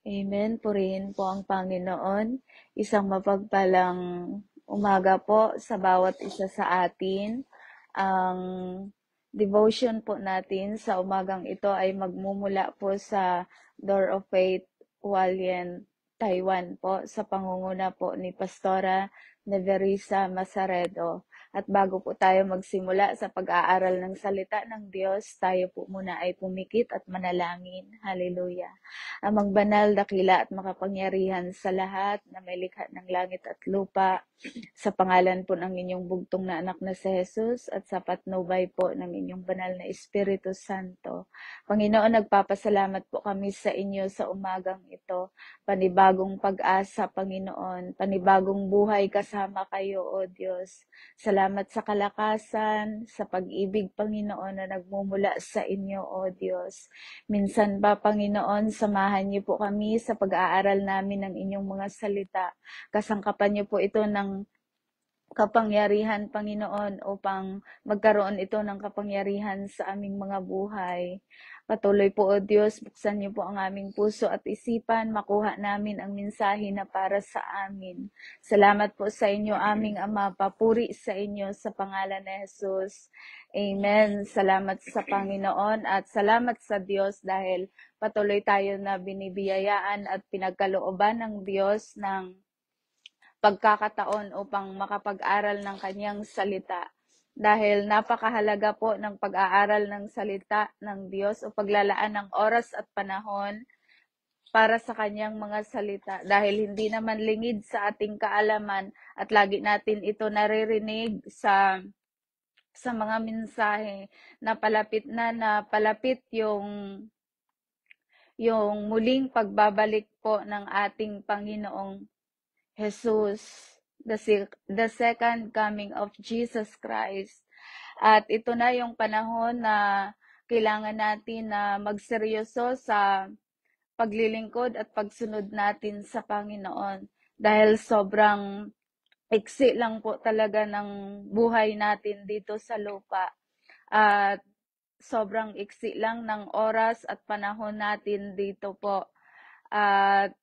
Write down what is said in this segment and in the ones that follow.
Amen. Purihin po ang Panginoon. Isang mapagpalang umaga po sa bawat isa sa atin. Ang devotion po natin sa umagang ito ay magmumula po sa Door of Faith, Hualien, Taiwan po, sa pangunguna po ni Pastora Neverisa Masaredo. At bago po tayo magsimula sa pag-aaral ng salita ng Diyos, tayo po muna ay pumikit at manalangin. Hallelujah. Amang banal, dakila at makapangyarihan sa lahat na may likha ng langit at lupa, sa pangalan po ng inyong bugtong na anak na si Jesus at sa patnubay po ng inyong banal na Espiritu Santo. Panginoon, nagpapasalamat po kami sa inyo sa umagang ito. Panibagong pag-asa, Panginoon. Panibagong buhay kasama kayo, O Diyos. Salamat sa kalakasan, sa pag-ibig, Panginoon, na nagmumula sa inyo, O Diyos. Minsan ba, Panginoon, samahan niyo po kami sa pag-aaral namin ng inyong mga salita. Kasangkapan niyo po ito ng kapangyarihan, Panginoon, upang magkaroon ito ng kapangyarihan sa aming mga buhay. Patuloy po, O Diyos, buksan niyo po ang aming puso at isipan, makuha namin ang mensahe na para sa amin. Salamat po sa inyo, aming Ama, papuri sa inyo sa pangalan ni Jesus. Amen. Salamat sa Panginoon at salamat sa Diyos dahil patuloy tayo na binibiyayaan at pinagkalooban ng Diyos ng pagkakataon upang makapag-aral ng kanyang salita. Dahil napakahalaga po ng pag-aaral ng salita ng Diyos o paglalaan ng oras at panahon para sa kanyang mga salita. Dahil hindi naman lingid sa ating kaalaman at lagi natin ito naririnig sa mga mensahe na palapit yung muling pagbabalik po ng ating Panginoong Jesus, the second coming of Jesus Christ. At ito na yung panahon na kailangan natin na magseryoso sa paglilingkod at pagsunod natin sa Panginoon. Dahil sobrang iksi lang po talaga ng buhay natin dito sa lupa. At sobrang iksi lang ng oras at panahon natin dito po. At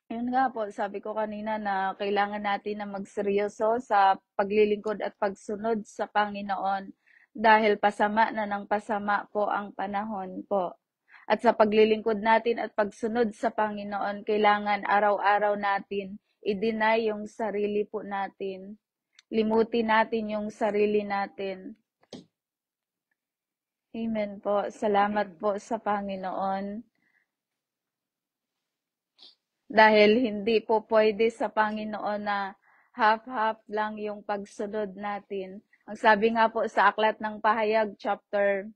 yun nga po, sabi ko kanina na kailangan natin na magseryoso sa paglilingkod at pagsunod sa Panginoon dahil pasama na ng pasama po ang panahon po. At sa paglilingkod natin at pagsunod sa Panginoon, kailangan araw-araw natin i-deny yung sarili po natin. Limutin natin yung sarili natin. Amen po. Salamat po sa Panginoon. Dahil hindi po pwede sa Panginoon na half-half lang yung pagsunod natin. Ang sabi nga po sa Aklat ng Pahayag, chapter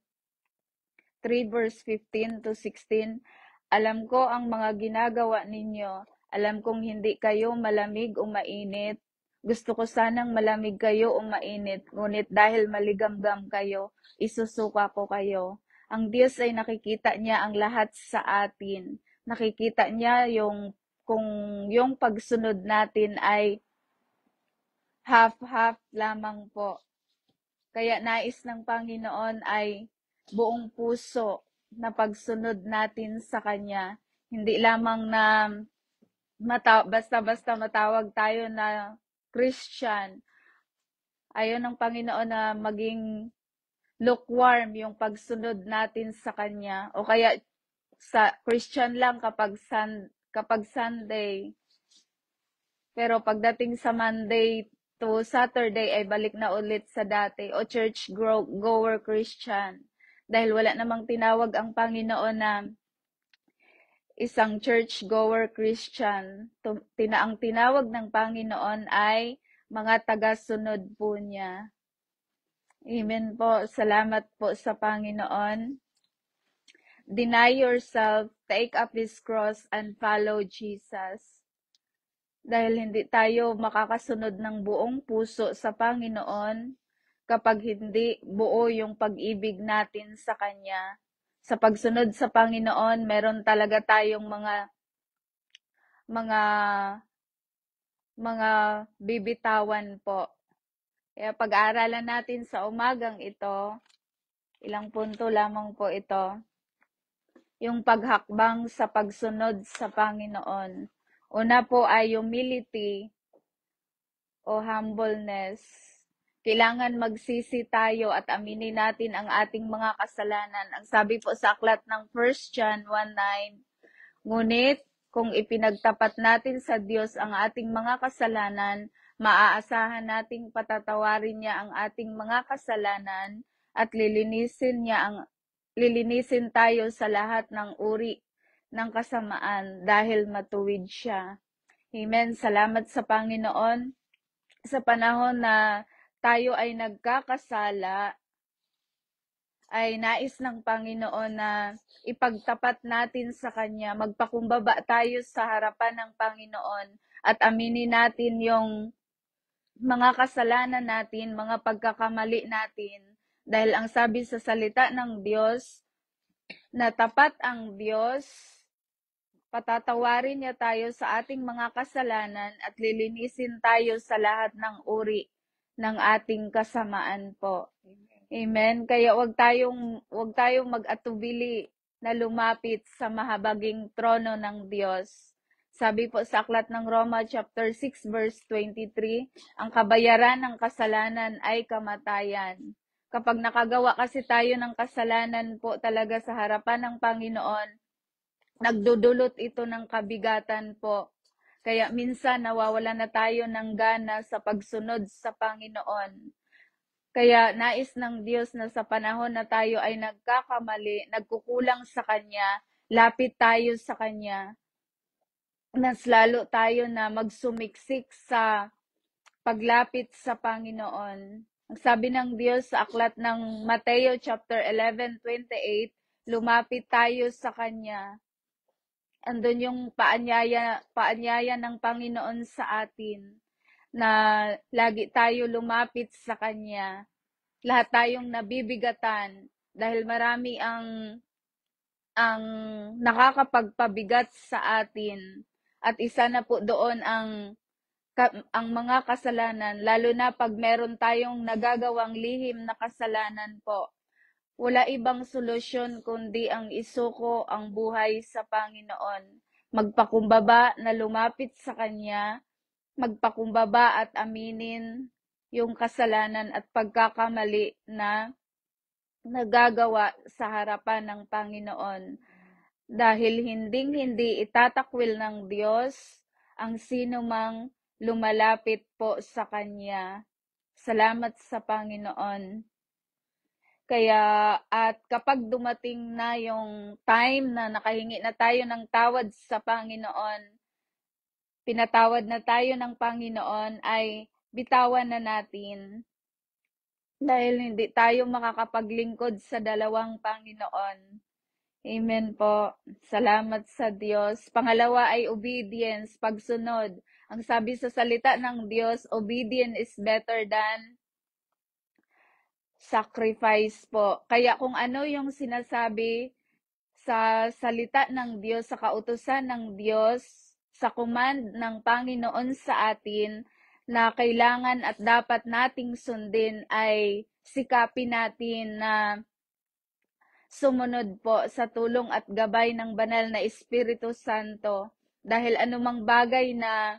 3, verse 15 to 16, alam ko ang mga ginagawa ninyo. Alam kong hindi kayo malamig o mainit. Gusto ko sanang malamig kayo o mainit, ngunit dahil maligamgam kayo, isusuka ko kayo. Ang Diyos ay nakikita niya ang lahat sa atin. Nakikita niya kung yung pagsunod natin ay half-half lamang po. Kaya nais ng Panginoon ay buong puso na pagsunod natin sa Kanya. Hindi lamang na basta-basta matawag tayo na Christian. Ayaw ng Panginoon na maging lukewarm yung pagsunod natin sa Kanya. O kaya sa Christian lang kapag Sunday. Pero pagdating sa Monday to Saturday ay balik na ulit sa dati o church goer Christian. Dahil wala namang tinawag ang Panginoon na isang church goer Christian. Ang tinawag ng Panginoon ay mga taga-sunod po niya. Amen po. Salamat po sa Panginoon. Deny yourself, take up this cross, and follow Jesus. Dahil hindi tayo makakasunod ng buong puso sa Panginoon kapag hindi buo yung pag-ibig natin sa Kanya. Sa pagsunod sa Panginoon, meron talaga tayong mga bibitawan po. Kaya pag-aaralan natin sa umagang ito, ilang punto lamang po ito. yung paghakbang sa pagsunod sa Panginoon. Una po ay humility o humbleness. Kailangan magsisi tayo at aminin natin ang ating mga kasalanan. Ang sabi po sa aklat ng 1 John 1:9, ngunit kung ipinagtapat natin sa Diyos ang ating mga kasalanan, maaasahan nating patatawarin niya ang ating mga kasalanan at lilinisin tayo sa lahat ng uri ng kasamaan dahil matuwid siya. Amen. Salamat sa Panginoon sa panahon na tayo ay nagkakasala, ay nais ng Panginoon na ipagtapat natin sa Kanya, magpakumbaba tayo sa harapan ng Panginoon at aminin natin yung mga kasalanan natin, mga pagkakamali natin. Dahil ang sabi sa salita ng Diyos, na tapat ang Diyos, patatawarin niya tayo sa ating mga kasalanan at lilinisin tayo sa lahat ng uri ng ating kasamaan po. Amen. Kaya wag tayong mag-atubili na lumapit sa mahabaging trono ng Diyos. Sabi po sa aklat ng Roma chapter 6 verse 23, ang kabayaran ng kasalanan ay kamatayan. Kapag nakagawa kasi tayo ng kasalanan po talaga sa harapan ng Panginoon, nagdudulot ito ng kabigatan po. Kaya minsan nawawala na tayo ng gana sa pagsunod sa Panginoon. Kaya nais ng Diyos na sa panahon na tayo ay nagkakamali, nagkukulang sa Kanya, lapit tayo sa Kanya, mas lalo tayo na magsumiksik sa paglapit sa Panginoon. Ang sabi ng Diyos sa aklat ng Mateo chapter 11:28, lumapit tayo sa Kanya. Andun yung paanyaya ng Panginoon sa atin na lagi tayo lumapit sa Kanya. Lahat tayong nabibigatan dahil marami ang nakakapagpabigat sa atin. At isa na po doon ang mga kasalanan, lalo na pag meron tayong nagagawang lihim na kasalanan po. Wala ibang solusyon kundi ang isuko ang buhay sa Panginoon. Magpakumbaba na lumapit sa Kanya, magpakumbaba at aminin yung kasalanan at pagkakamali na nagagawa sa harapan ng Panginoon. Dahil hinding-hindi itatakwil ng Diyos ang sino mang lumalapit po sa Kanya. Salamat sa Panginoon. Kaya at kapag dumating na yung time na nakahingi na tayo ng tawad sa Panginoon, pinatawad na tayo ng Panginoon, ay bitawan na natin. Dahil hindi tayo makakapaglingkod sa dalawang Panginoon. Amen po. Salamat sa Diyos. Pangalawa ay obedience, pagsunod. Ang sabi sa salita ng Diyos, obedience is better than sacrifice po. Kaya kung ano yung sinasabi sa salita ng Diyos, sa kautusan ng Diyos, sa command ng Panginoon sa atin, na kailangan at dapat nating sundin, ay sikapin natin na sumunod po sa tulong at gabay ng banal na Espiritu Santo. Dahil anumang bagay na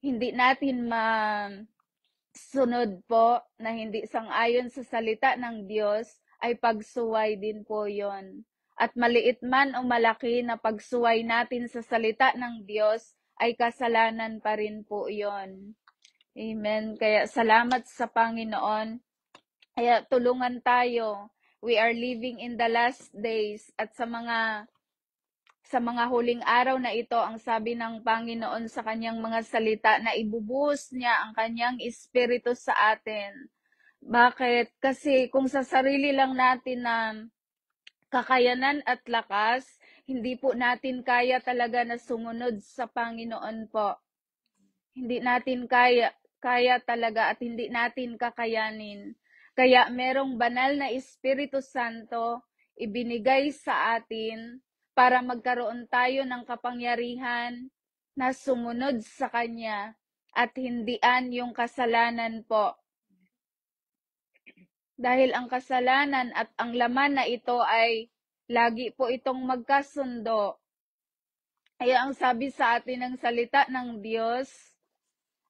hindi natin sunod po, na hindi sang-ayon sa salita ng Diyos, ay pagsuway din po yon. At maliit man o malaki na pagsuway natin sa salita ng Diyos, ay kasalanan pa rin po yon. Amen. Kaya salamat sa Panginoon. Kaya tulungan tayo. We are living in the last days, at sa mga huling araw na ito, ang sabi ng Panginoon sa kanyang mga salita, na ibubuhos niya ang kanyang espiritu sa atin. Bakit? Kasi kung sa sarili lang natin na kakayanan at lakas, hindi po natin kaya talaga na sumunod sa Panginoon po. Hindi natin kaya talaga at hindi natin kakayanin. Kaya merong banal na Espiritu Santo ibinigay sa atin para magkaroon tayo ng kapangyarihan na sumunod sa Kanya at hindian yung kasalanan po. Dahil ang kasalanan at ang laman na ito ay Lagi po itong magkasundo. Kaya ang sabi sa atin ng salita ng Diyos,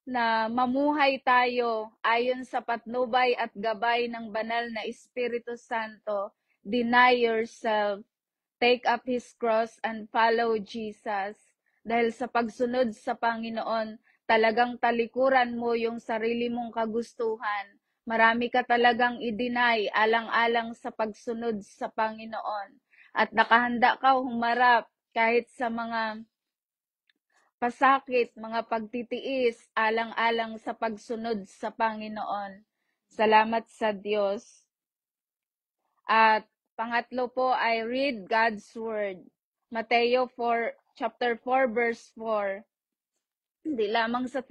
na mamuhay tayo ayon sa patnubay at gabay ng banal na Espiritu Santo, deny yourself, take up His cross, and follow Jesus. Dahil sa pagsunod sa Panginoon, talagang talikuran mo yung sarili mong kagustuhan. Marami ka talagang i-deny alang-alang sa pagsunod sa Panginoon. At nakahanda ka humarap kahit sa mga pasakit, mga pagtitiis, alang-alang sa pagsunod sa Panginoon. Salamat sa Diyos. At pangatlo po ay read God's Word. Mateo 4, chapter 4, verse 4. Hindi lamang sa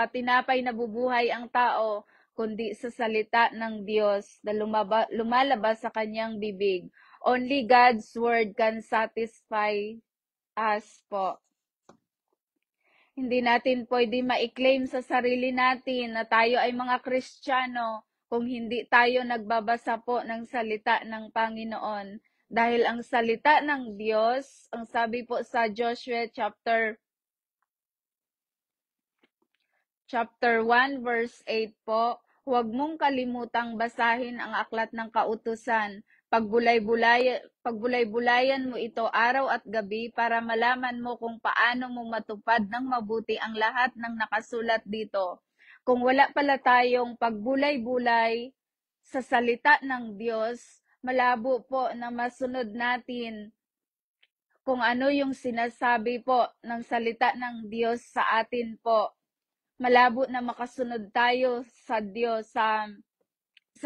tinapay na bubuhay ang tao, kundi sa salita ng Diyos na lumalabas sa kanyang bibig. Only God's Word can satisfy us po. Hindi natin pwede ma-claim sa sarili natin na tayo ay mga Kristiyano kung hindi tayo nagbabasa po ng salita ng Panginoon. Dahil ang salita ng Diyos, ang sabi po sa Joshua chapter 1 verse 8 po, huwag mong kalimutang basahin ang aklat ng kautusan. Pagbulay-bulayan mo ito araw at gabi para malaman mo kung paano mo matupad ng mabuti ang lahat ng nakasulat dito. Kung wala pala tayong pagbulay-bulay sa salita ng Diyos, malabo po na masunod natin kung ano yung sinasabi po ng salita ng Diyos sa atin po. Malabo na makasunod tayo sa Diyos, sa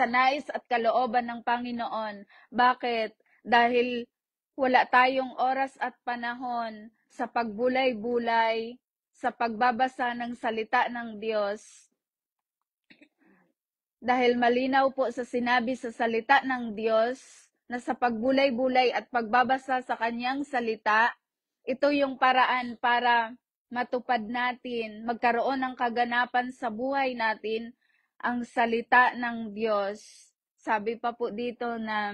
nais at kalooban ng Panginoon. Bakit? Dahil wala tayong oras at panahon sa pagbulay-bulay, sa pagbabasa ng salita ng Diyos. Dahil malinaw po sa sinabi sa salita ng Diyos na sa pagbulay-bulay at pagbabasa sa kanyang salita, ito yung paraan para matupad natin, magkaroon ng kaganapan sa buhay natin, ang salita ng Diyos. Sabi pa po dito na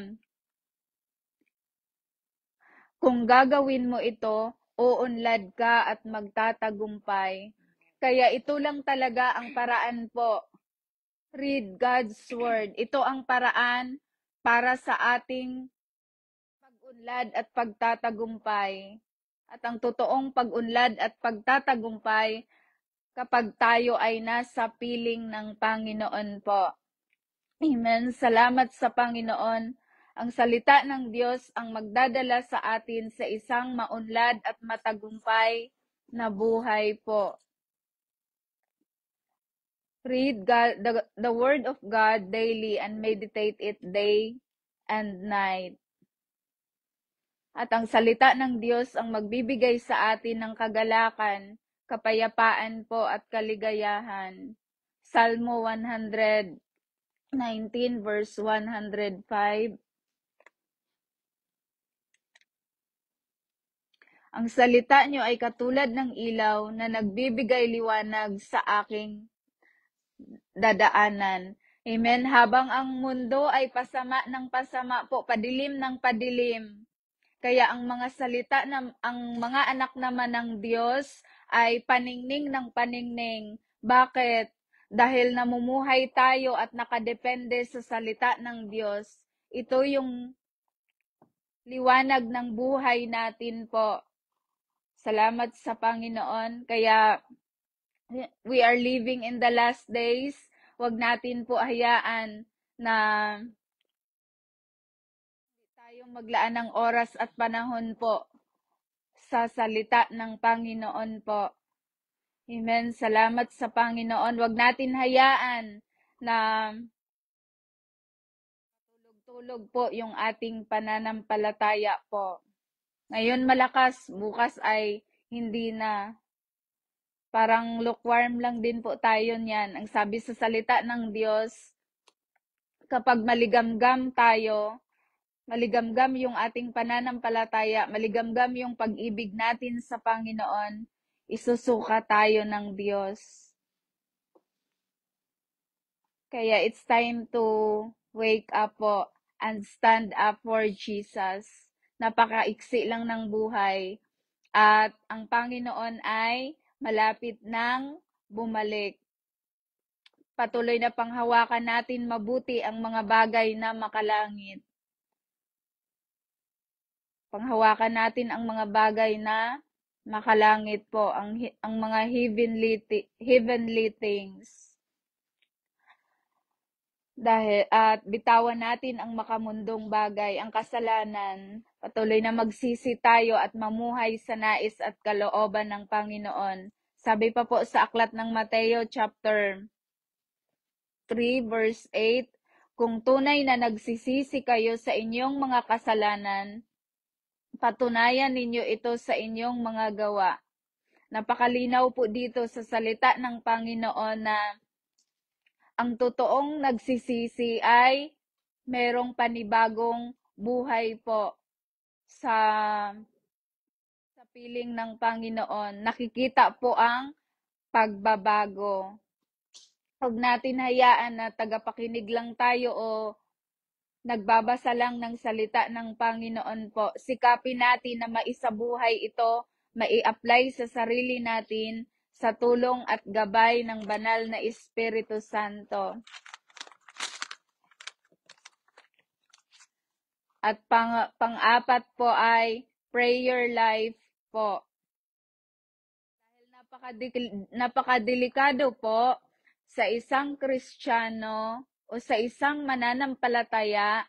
kung gagawin mo ito, uunlad ka at magtatagumpay. Kaya ito lang talaga ang paraan po. Read God's Word. Ito ang paraan para sa ating pag-unlad at pagtatagumpay. At ang totoong pag-unlad at pagtatagumpay kapag tayo ay nasa piling ng Panginoon po. Amen. Salamat sa Panginoon. Ang salita ng Diyos ang magdadala sa atin sa isang maunlad at matagumpay na buhay po. Read the Word of God daily and meditate it day and night. At ang salita ng Diyos ang magbibigay sa atin ng kagalakan, kapayapaan po at kaligayahan. Salmo 119 verse 105. Ang salita nyo ay katulad ng ilaw na nagbibigay liwanag sa aking dadaanan. Amen. Habang ang mundo ay pasama ng pasama po, padilim ng padilim. Kaya ang mga salita ng ang mga anak naman ng Diyos ay paningning ng paningning. Bakit? Dahil namumuhay tayo at nakadepende sa salita ng Diyos. Ito yung liwanag ng buhay natin po. Salamat sa Panginoon. Kaya we are living in the last days. Huwag natin po hayaan na tayong maglaan ng oras at panahon po sa salita ng Panginoon po. Amen. Salamat sa Panginoon. Huwag natin hayaan na tulog po yung ating pananampalataya po. Ngayon malakas, bukas ay hindi na. Parang lukewarm lang din po tayo niyan. Ang sabi sa salita ng Diyos, kapag maligamgam tayo, maligamgam yung ating pananampalataya, maligamgam yung pag-ibig natin sa Panginoon, isusuka tayo ng Diyos. Kaya it's time to wake up po and stand up for Jesus. napakaiksi lang ng buhay. At ang Panginoon ay malapit nang bumalik. Patuloy na panghawakan natin mabuti ang mga bagay na makalangit. Panghawakan natin ang mga bagay na makalangit po, ang mga heavenly things. At bitawan natin ang makamundong bagay, ang kasalanan. Patuloy na magsisi tayo at mamuhay sa nais at kalooban ng Panginoon. Sabi pa po sa aklat ng Mateo chapter 3 verse 8, kung tunay na nagsisisi kayo sa inyong mga kasalanan, patunayan ninyo ito sa inyong mga gawa. Napakalinaw po dito sa salita ng Panginoon na ang totoong nagsisisi ay merong panibagong buhay po sa piling ng Panginoon. Nakikita po ang pagbabago. Huwag natin hayaan na tagapakinig lang tayo o nagbabasa lang ng salita ng Panginoon po. Sikapin natin na maisabuhay ito, mai-apply sa sarili natin sa tulong at gabay ng banal na Espiritu Santo. At pang-apat po ay prayer life po. Dahil napakadelikado po sa isang Kristiyano o sa isang mananampalataya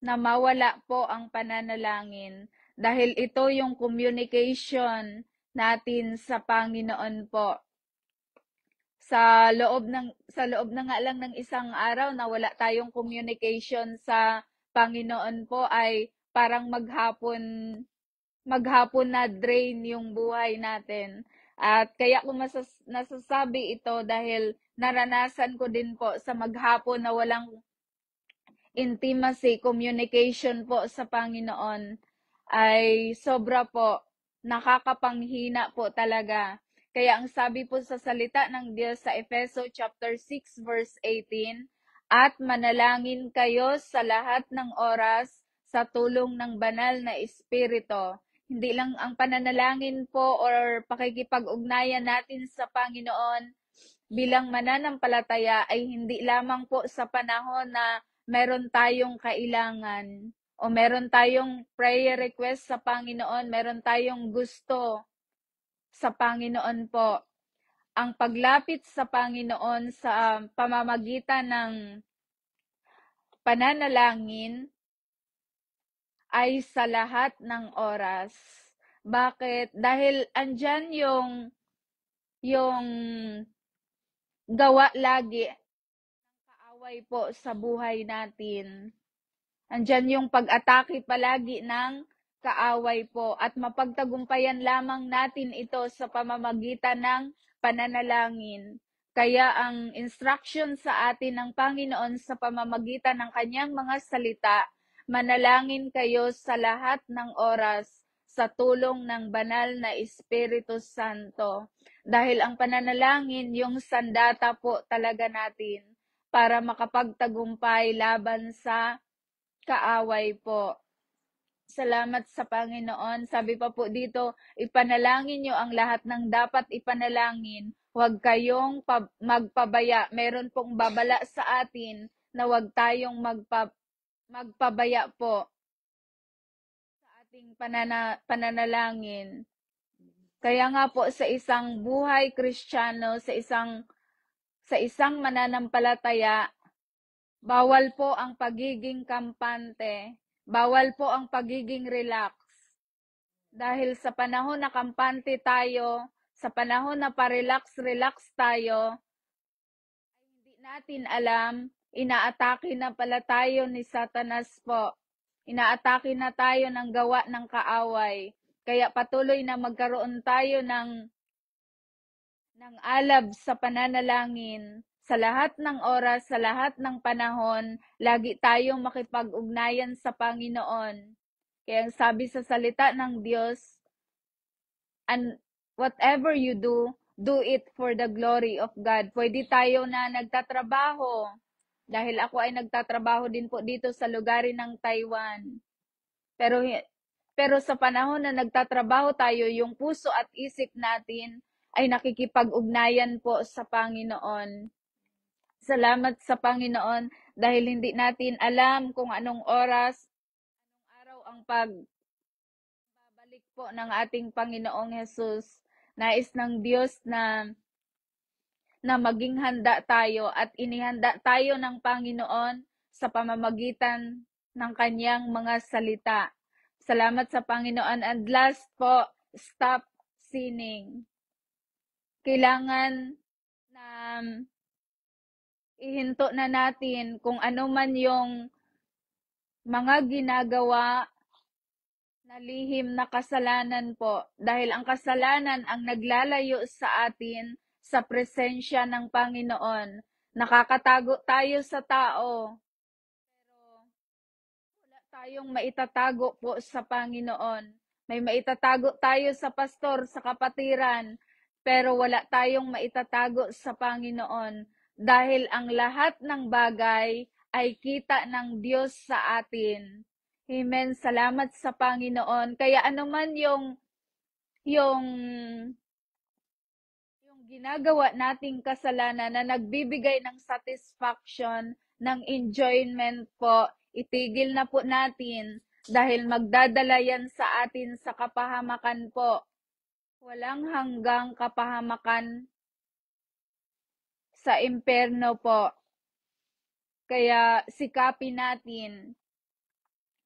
na mawala po ang pananalangin dahil ito yung communication natin sa Panginoon po. Sa loob na nga lang ng isang araw na wala tayong communication sa Panginoon po ay parang maghapon na drain yung buhay natin. At kaya ko nasasabi ito dahil naranasan ko din po sa maghapon na walang intimacy, communication po sa Panginoon ay sobra po, nakakapanghina po talaga. Kaya ang sabi po sa salita ng Diyos sa Efeso chapter 6 verse 18, at manalangin kayo sa lahat ng oras sa tulong ng banal na Espiritu. Hindi lang ang pananalangin po or pakikipag-ugnayan natin sa Panginoon bilang mananampalataya ay hindi lamang po sa panahon na meron tayong kailangan o meron tayong prayer request sa Panginoon, meron tayong gusto sa Panginoon po. Ang paglapit sa Panginoon sa pamamagitan ng pananalangin ay sa lahat ng oras. Bakit? Dahil andyan yung gawa lagi ng kaaway po sa buhay natin. Andyan yung pag-atake palagi ng kaaway po at mapagtagumpayan lamang natin ito sa pamamagitan ng pananalangin. Kaya ang instruction sa atin ng Panginoon sa pamamagitan ng kanyang mga salita, manalangin kayo sa lahat ng oras sa tulong ng banal na Espiritu Santo. Dahil ang pananalangin yung sandata po talaga natin para makapagtagumpay laban sa kaaway po. Salamat sa Panginoon. Sabi pa po dito, ipanalangin nyo ang lahat ng dapat ipanalangin. Huwag kayong magpabaya. Meron pong babala sa atin na huwag tayong magpabaya po sa ating pananalangin. Kaya nga po sa isang buhay Kristiyano, sa isang mananampalataya, bawal po ang pagiging kampante. Bawal po ang pagiging relax. Dahil sa panahon na kampante tayo, sa panahon na pa-relax tayo, ay hindi natin alam, inaatake na pala tayo ni Satanas po. Inaatake na tayo ng gawa ng kaaway. Kaya patuloy na magkaroon tayo ng alab sa pananalangin. Sa lahat ng oras, sa lahat ng panahon, lagi tayong makipag-ugnayan sa Panginoon. Kaya sabi sa salita ng Diyos, and whatever you do, do it for the glory of God. Pwede tayo na nagtatrabaho. Dahil ako ay nagtatrabaho din po dito sa lugarin ng Taiwan. Pero Pero sa panahon na nagtatrabaho tayo, yung puso at isip natin ay nakikipag-ugnayan po sa Panginoon. Salamat sa Panginoon dahil hindi natin alam kung anong oras, anong araw ang pagbabalik po ng ating Panginoong Hesus. Nais ng Diyos na maging handa tayo at inihanda tayo ng Panginoon sa pamamagitan ng kanyang mga salita. Salamat sa Panginoon. And last po, stop sinning. Kailangan na ihinto na natin kung ano man yung mga ginagawa na lihim na kasalanan po. Dahil ang kasalanan ang naglalayo sa atin sa presensya ng Panginoon. Nakakatago tayo sa tao, pero wala tayong maitatago po sa Panginoon. May maitatago tayo sa pastor, sa kapatiran, pero wala tayong maitatago sa Panginoon. Dahil ang lahat ng bagay ay kita ng Diyos sa atin. Amen. Salamat sa Panginoon. Kaya anuman yung ginagawa nating kasalanan na nagbibigay ng satisfaction, ng enjoyment po, itigil na po natin dahil magdadala yan sa atin sa kapahamakan po. Walang hanggang kapahamakan sa imperno po. Kaya sikapin natin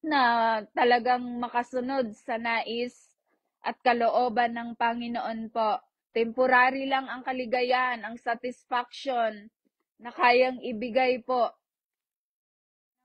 na talagang makasunod sa nais at kalooban ng Panginoon po. Temporary lang ang kaligayahan, ang satisfaction na kayang ibigay po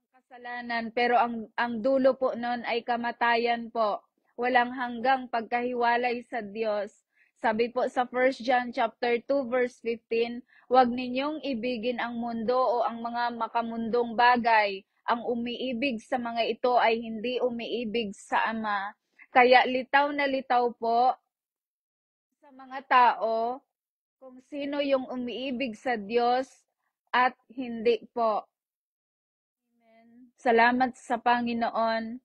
ng kasalanan. Pero ang dulo po nun ay kamatayan po. Walang hanggang pagkahiwalay sa Diyos. Sabi po sa 1 John chapter 2 verse 15, huwag ninyong ibigin ang mundo o ang mga makamundong bagay. Ang umiibig sa mga ito ay hindi umiibig sa Ama. Kaya litaw na litaw po sa mga tao kung sino yung umiibig sa Diyos at hindi po. Amen. Salamat sa Panginoon.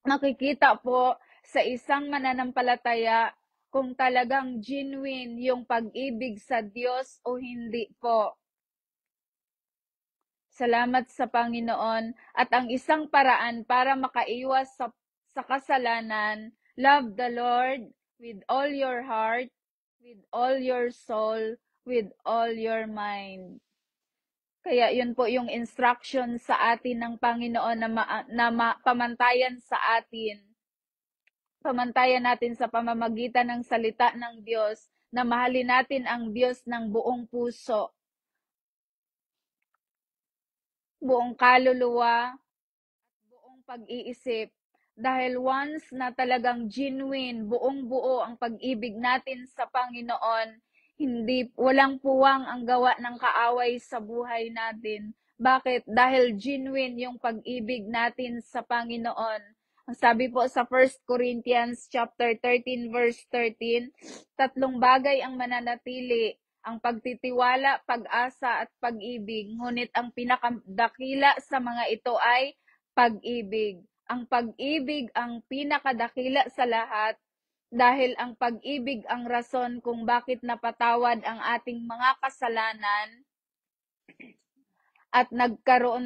Makikita po sa isang mananampalataya kung talagang genuine yung pag-ibig sa Diyos o hindi po. Salamat sa Panginoon. At ang isang paraan para makaiwas sa kasalanan, love the Lord with all your heart, with all your soul, with all your mind. Kaya yun po yung instruction sa atin ng Panginoon na pamantayan sa atin. Pamantayan natin sa pamamagitan ng salita ng Diyos, na mahalin natin ang Diyos ng buong puso, buong kaluluwa, at buong pag-iisip. Dahil once na talagang genuine, buong-buo ang pag-ibig natin sa Panginoon, walang puwang ang gawa ng kaaway sa buhay natin. Bakit? Dahil genuine yung pag-ibig natin sa Panginoon. Ang sabi po sa 1 Corinthians chapter 13 verse 13, tatlong bagay ang mananatili: ang pagtitiwala, pag-asa at pag-ibig. Ngunit ang pinakadakila sa mga ito ay pag-ibig. Ang pag-ibig ang pinakadakila sa lahat dahil ang pag-ibig ang rason kung bakit napatawad ang ating mga kasalanan at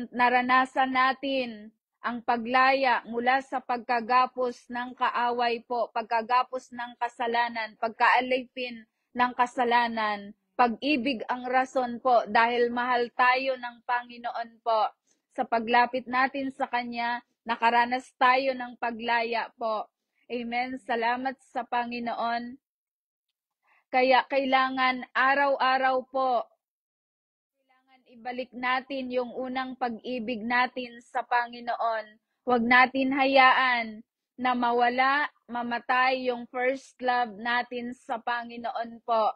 naranasan natin ang paglaya mula sa pagkagapos ng kaaway po, pagkagapos ng kasalanan, pagkaalipin ng kasalanan. Pag-ibig ang rason po dahil mahal tayo ng Panginoon po. Sa paglapit natin sa Kanya, nakaranas tayo ng paglaya po. Amen. Salamat sa Panginoon. Kaya kailangan araw-araw po, kailangan ibalik natin yung unang pag-ibig natin sa Panginoon. Huwag natin hayaan na mawala, mamatay yung first love natin sa Panginoon po.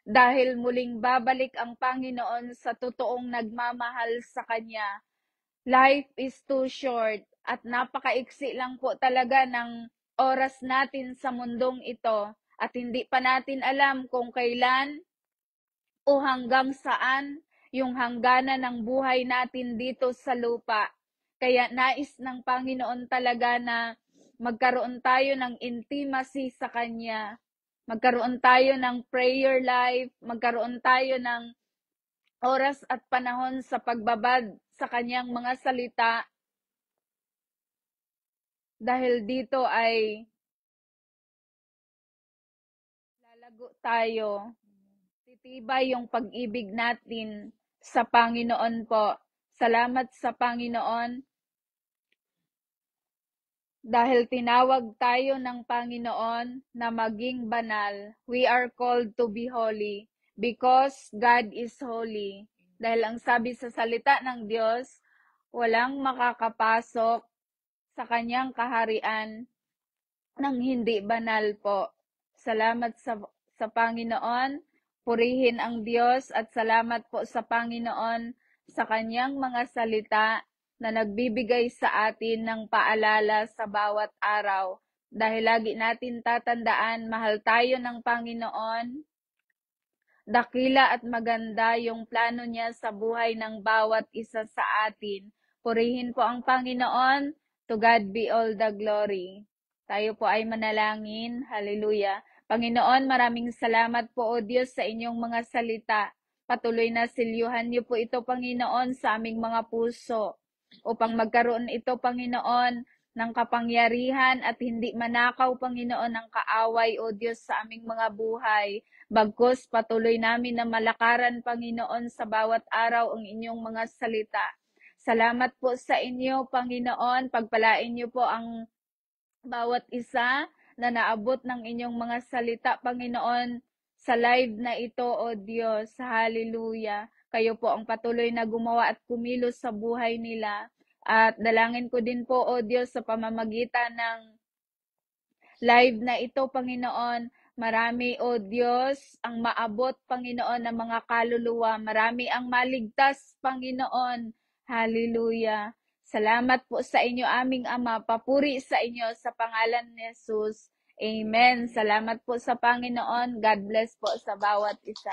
Dahil muling babalik ang Panginoon sa totoong nagmamahal sa Kanya. Life is too short at napakaiksi lang po talaga ng oras natin sa mundong ito at hindi pa natin alam kung kailan o hanggang saan yung hangganan ng buhay natin dito sa lupa. Kaya nais ng Panginoon talaga na magkaroon tayo ng intimacy sa Kanya, magkaroon tayo ng prayer life, magkaroon tayo ng oras at panahon sa pagbabad sa Kanyang mga salita. Dahil dito ay lalago tayo, titibay yung pag-ibig natin sa Panginoon po. Salamat sa Panginoon dahil tinawag tayo ng Panginoon na maging banal. We are called to be holy because God is holy. Dahil ang sabi sa salita ng Diyos, walang makakapasok sa Kanyang kaharian nang hindi banal po. Salamat sa Panginoon. Purihin ang Diyos at salamat po sa Panginoon sa Kanyang mga salita na nagbibigay sa atin ng paalala sa bawat araw. Dahil lagi natin tatandaan, mahal tayo ng Panginoon. Dakila at maganda yung plano niya sa buhay ng bawat isa sa atin. Purihin po ang Panginoon. To God be all the glory. Tayo po ay manalangin. Hallelujah. Panginoon, maraming salamat po o Diyos sa inyong mga salita. Patuloy na silyuhan niyo po ito, Panginoon, sa aming mga puso upang magkaroon ito, Panginoon, ng kapangyarihan at hindi manakaw, Panginoon, ng kaaway o Diyos sa aming mga buhay. Bagkus patuloy namin na malakaran, Panginoon, sa bawat araw ang inyong mga salita. Salamat po sa inyo, Panginoon. Pagpalain niyo po ang bawat isa na naabot ng inyong mga salita, Panginoon, sa live na ito, O Diyos. Hallelujah. Kayo po ang patuloy na gumawa at kumilos sa buhay nila. At dalangin ko din po, O Diyos, sa pamamagitan ng live na ito, Panginoon, marami, O Diyos, ang maabot, Panginoon, ng mga kaluluwa. Marami ang maligtas, Panginoon. Hallelujah. Salamat po sa inyo, aming Ama. Papuri sa inyo sa pangalan ni Jesus. Amen. Salamat po sa Panginoon. God bless po sa bawat isa.